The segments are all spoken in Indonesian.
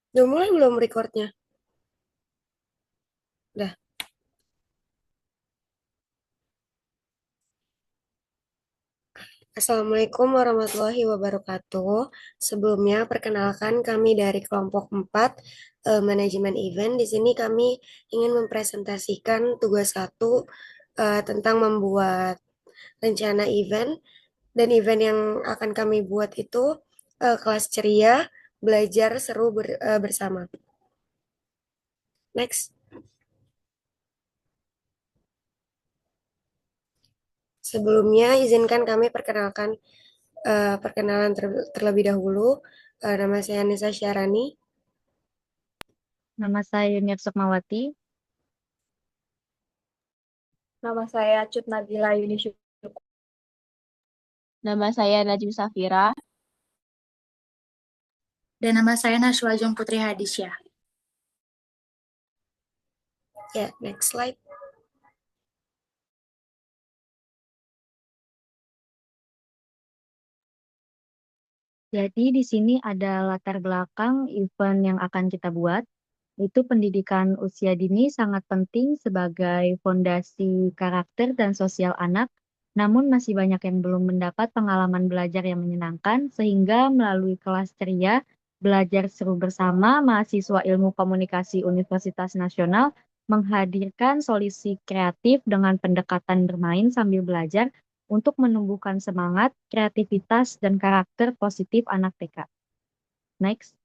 Udah mulai belum recordnya? Udah. Assalamualaikum warahmatullahi wabarakatuh. Sebelumnya, perkenalkan kami dari kelompok 4 manajemen event. Di sini kami ingin mempresentasikan tugas satu tentang membuat rencana event. Dan event yang akan kami buat itu kelas ceria, belajar seru bersama. Next. Sebelumnya, izinkan kami perkenalan terlebih dahulu. Nama saya Nisa Syarani. Nama saya Yuniar Sukmawati. Nama saya Cut Nabila Yuni Syukur. Nama saya Najim Safira. Dan nama saya Nashwa Jung Putri Hadisya. Ya, next slide. Jadi di sini ada latar belakang event yang akan kita buat. Itu pendidikan usia dini sangat penting sebagai fondasi karakter dan sosial anak. Namun masih banyak yang belum mendapat pengalaman belajar yang menyenangkan sehingga melalui kelas ceria, belajar seru bersama mahasiswa Ilmu Komunikasi Universitas Nasional menghadirkan solusi kreatif dengan pendekatan bermain sambil belajar untuk menumbuhkan semangat, kreativitas, dan karakter positif anak TK. Next.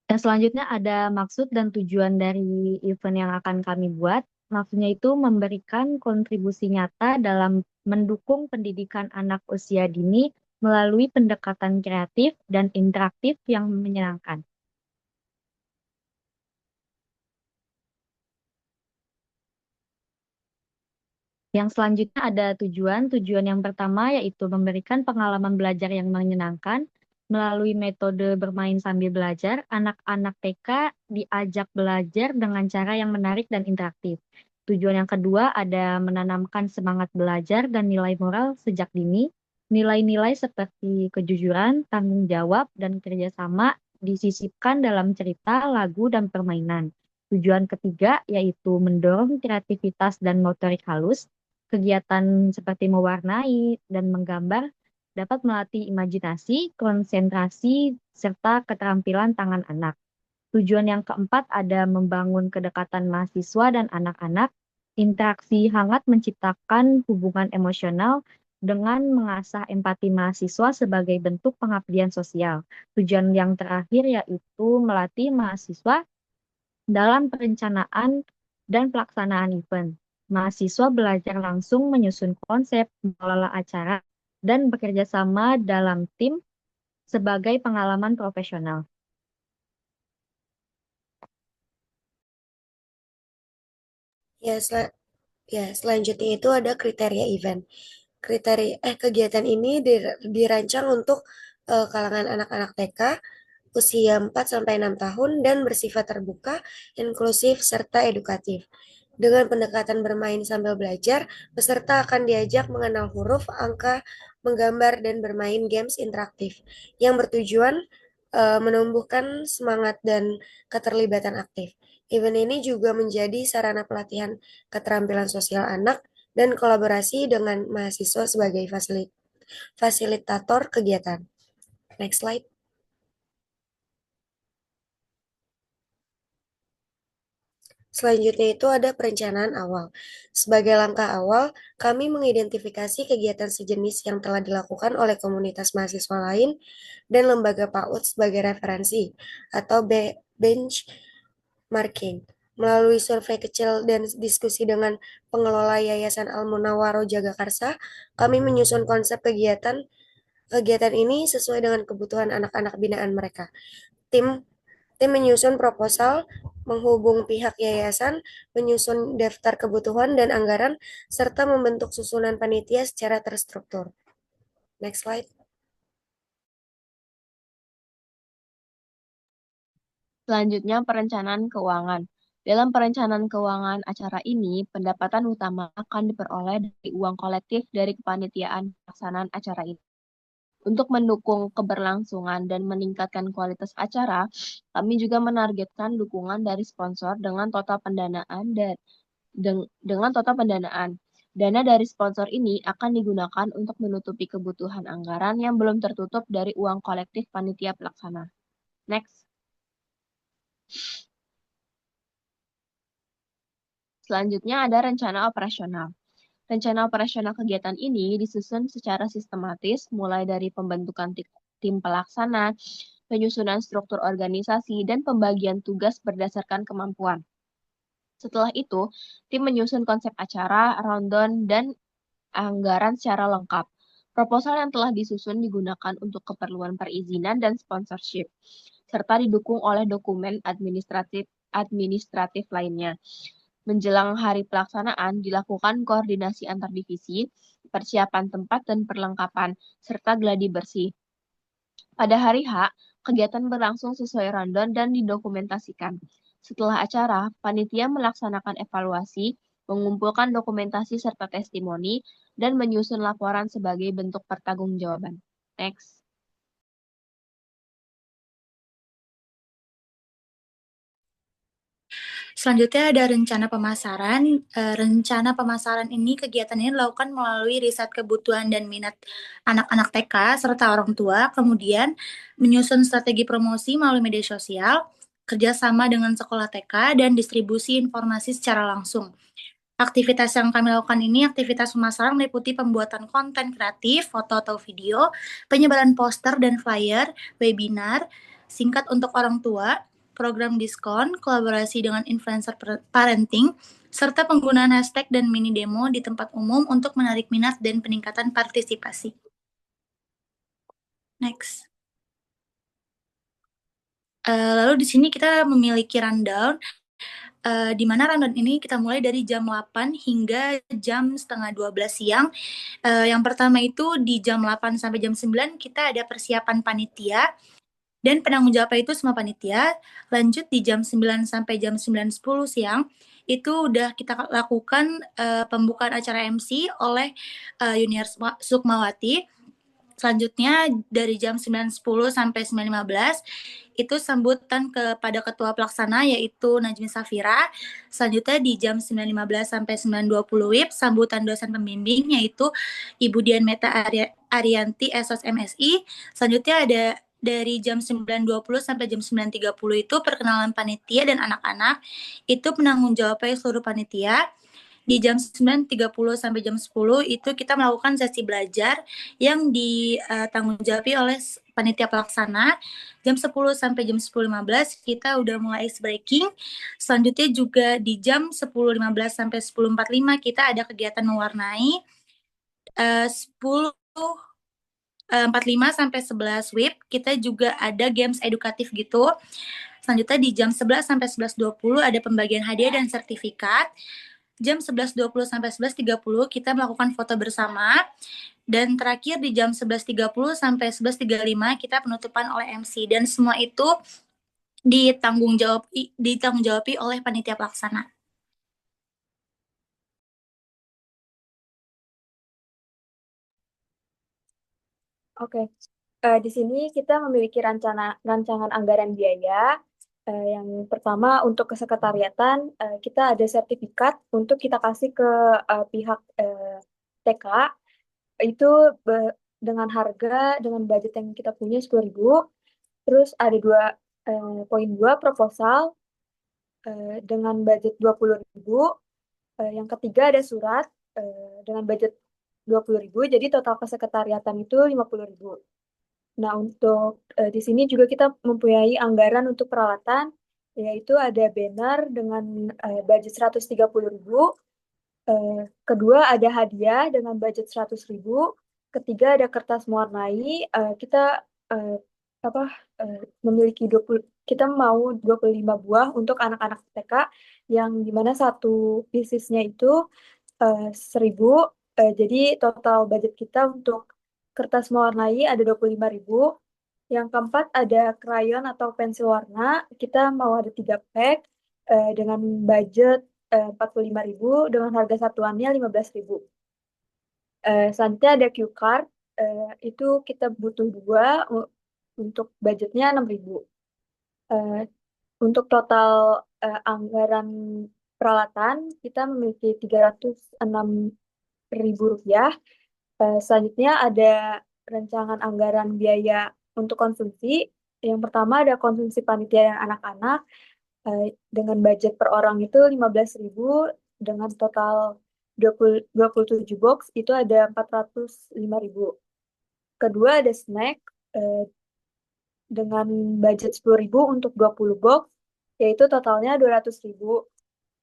Dan selanjutnya ada maksud dan tujuan dari event yang akan kami buat. Maksudnya itu memberikan kontribusi nyata dalam mendukung pendidikan anak usia dini melalui pendekatan kreatif dan interaktif yang menyenangkan. Yang selanjutnya ada tujuan. Tujuan yang pertama yaitu memberikan pengalaman belajar yang menyenangkan. Melalui metode bermain sambil belajar, anak-anak TK diajak belajar dengan cara yang menarik dan interaktif. Tujuan yang kedua ada menanamkan semangat belajar dan nilai moral sejak dini. Nilai-nilai seperti kejujuran, tanggung jawab, dan kerjasama disisipkan dalam cerita, lagu, dan permainan. Tujuan ketiga yaitu mendorong kreativitas dan motorik halus. Kegiatan seperti mewarnai dan menggambar dapat melatih imajinasi, konsentrasi, serta keterampilan tangan anak. Tujuan yang keempat ada membangun kedekatan mahasiswa dan anak-anak. Interaksi hangat menciptakan hubungan emosional dengan mengasah empati mahasiswa sebagai bentuk pengabdian sosial. Tujuan yang terakhir yaitu melatih mahasiswa dalam perencanaan dan pelaksanaan event. Mahasiswa belajar langsung menyusun konsep, mengelola acara, dan bekerja sama dalam tim sebagai pengalaman profesional. Ya, selanjutnya itu ada kriteria event. Kegiatan ini dirancang untuk kalangan anak-anak TK usia 4 sampai 6 tahun dan bersifat terbuka, inklusif, serta edukatif. Dengan pendekatan bermain sambil belajar, peserta akan diajak mengenal huruf, angka, menggambar, dan bermain games interaktif yang bertujuan menumbuhkan semangat dan keterlibatan aktif. Event ini juga menjadi sarana pelatihan keterampilan sosial anak dan kolaborasi dengan mahasiswa sebagai fasilitator kegiatan. Next slide. Selanjutnya itu ada perencanaan awal. Sebagai langkah awal, kami mengidentifikasi kegiatan sejenis yang telah dilakukan oleh komunitas mahasiswa lain dan lembaga PAUD sebagai referensi atau benchmarking. Melalui survei kecil dan diskusi dengan pengelola Yayasan Al-Munawwaro Jagakarsa, kami menyusun konsep kegiatan ini sesuai dengan kebutuhan anak-anak binaan mereka. Tim Tim menyusun proposal, menghubung pihak yayasan, menyusun daftar kebutuhan dan anggaran, serta membentuk susunan panitia secara terstruktur. Next slide. Selanjutnya, perencanaan keuangan. Dalam perencanaan keuangan acara ini, pendapatan utama akan diperoleh dari uang kolektif dari kepanitiaan pelaksanaan acara ini. Untuk mendukung keberlangsungan dan meningkatkan kualitas acara, kami juga menargetkan dukungan dari sponsor dengan total pendanaan dengan total pendanaan. Dana dari sponsor ini akan digunakan untuk menutupi kebutuhan anggaran yang belum tertutup dari uang kolektif panitia pelaksana. Next. Selanjutnya ada rencana operasional. Rencana operasional kegiatan ini disusun secara sistematis mulai dari pembentukan tim pelaksana, penyusunan struktur organisasi, dan pembagian tugas berdasarkan kemampuan. Setelah itu, tim menyusun konsep acara, rundown, dan anggaran secara lengkap. Proposal yang telah disusun digunakan untuk keperluan perizinan dan sponsorship, serta didukung oleh dokumen administratif lainnya. Menjelang hari pelaksanaan, dilakukan koordinasi antar divisi, persiapan tempat dan perlengkapan, serta gladi bersih. Pada hari H, kegiatan berlangsung sesuai rundown dan didokumentasikan. Setelah acara, panitia melaksanakan evaluasi, mengumpulkan dokumentasi serta testimoni, dan menyusun laporan sebagai bentuk pertanggungjawaban. Next. Selanjutnya ada rencana pemasaran. Rencana pemasaran ini kegiatan ini dilakukan melalui riset kebutuhan dan minat anak-anak TK serta orang tua, kemudian menyusun strategi promosi melalui media sosial, kerjasama dengan sekolah TK, dan distribusi informasi secara langsung. Aktivitas yang kami lakukan ini, aktivitas pemasaran meliputi pembuatan konten kreatif, foto atau video, penyebaran poster dan flyer, webinar, singkat untuk orang tua, program diskon, kolaborasi dengan influencer parenting, serta penggunaan hashtag dan mini demo di tempat umum untuk menarik minat dan peningkatan partisipasi. Next. Lalu di sini kita memiliki rundown di mana rundown ini kita mulai dari jam 8 hingga jam setengah 12 siang. Yang pertama itu di jam 8 sampai jam 9 kita ada persiapan panitia dan penanggung jawabnya itu semua panitia. Lanjut di jam 9 sampai jam 9.10 siang itu udah kita lakukan pembukaan acara MC oleh Yuniar Sukmawati. Selanjutnya dari jam 9.10 sampai 9.15 itu sambutan kepada ketua pelaksana yaitu Najmi Safira. Selanjutnya di jam 9.15 sampai 9.20 WIB sambutan dosen pembimbing yaitu Ibu Dian Meta Arianti SOS MSI. Selanjutnya ada dari jam 9.20 sampai jam 9.30 itu perkenalan panitia dan anak-anak. Itu penanggung jawabnya seluruh panitia. Di jam 9.30 sampai jam 10 itu kita melakukan sesi belajar yang ditanggung-jawabi oleh panitia pelaksana. Jam 10 sampai jam 10.15 kita udah mulai ice breaking. Selanjutnya juga di jam 10.15 sampai 10.45 kita ada kegiatan mewarnai. 10.45 sampai 11 WIB kita juga ada games edukatif gitu. Selanjutnya di jam 11 sampai 11.20 ada pembagian hadiah dan sertifikat. Jam 11.20 sampai 11.30 kita melakukan foto bersama. Dan terakhir di jam 11.30 sampai 11.35 kita penutupan oleh MC. Dan semua itu ditanggung-jawabi oleh panitia pelaksana. Oke. Di sini kita memiliki rancangan anggaran biaya. Yang pertama untuk kesekretariatan, kita ada sertifikat untuk kita kasih ke pihak TK. Itu dengan budget yang kita punya 10.000. Terus ada poin 2 proposal dengan budget 20.000. Yang ketiga ada surat dengan budget 20.000. Jadi total kesekretariatan itu 50.000. Nah, untuk di sini juga kita mempunyai anggaran untuk peralatan, yaitu ada banner dengan budget 130.000. Kedua ada hadiah dengan budget 100.000. Ketiga ada kertas mewarnai. Kita memiliki kita mau 25 buah untuk anak-anak TK yang dimana satu piecesnya itu 1.000. Jadi total budget kita untuk kertas mewarnai ada 25.000. Yang keempat ada krayon atau pensil warna. Kita mau ada 3 pack dengan budget 45.000 dengan harga satuannya 15.000. Selanjutnya ada cue card itu kita butuh dua untuk budgetnya 6.000. Eh, untuk total anggaran peralatan kita memiliki 306.000 rupiah. Selanjutnya ada rancangan anggaran biaya untuk konsumsi. Yang pertama ada konsumsi panitia dan anak-anak dengan budget per orang itu 15.000 dengan total 27 box itu ada 405.000. Kedua ada snack dengan budget 10.000 untuk 20 box yaitu totalnya 200.000.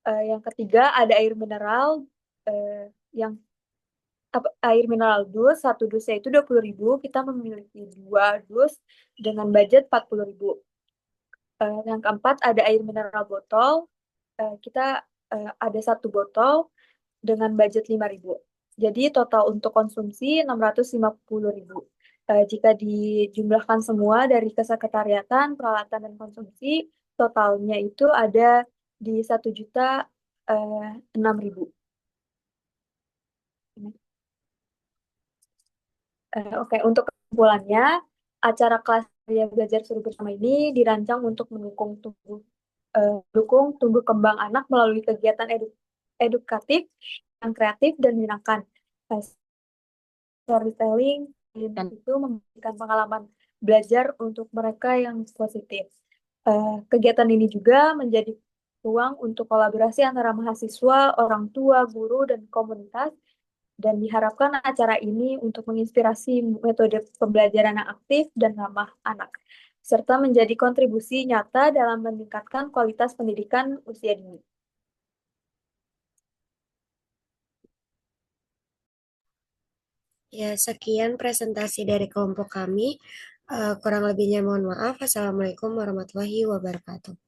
Yang ketiga ada air mineral yang air mineral dus, satu dusnya itu 20.000, kita memiliki dua dus dengan budget 40.000. Yang keempat ada air mineral botol, kita ada satu botol dengan budget 5.000. Jadi total untuk konsumsi 650.000. Jika dijumlahkan semua dari kesekretariatan, peralatan, dan konsumsi, totalnya itu ada di 1.006.000. Oke, untuk kesimpulannya, acara kelas Karya Belajar Suruh Bersama ini dirancang untuk mendukung tumbuh kembang anak melalui kegiatan edukatif yang kreatif dan menyenangkan. Storytelling Dan itu memberikan pengalaman belajar untuk mereka yang positif. Kegiatan ini juga menjadi ruang untuk kolaborasi antara mahasiswa, orang tua, guru, dan komunitas dan diharapkan acara ini untuk menginspirasi metode pembelajaran yang aktif dan ramah anak, serta menjadi kontribusi nyata dalam meningkatkan kualitas pendidikan usia dini. Ya, sekian presentasi dari kelompok kami. Kurang lebihnya mohon maaf. Assalamualaikum warahmatullahi wabarakatuh.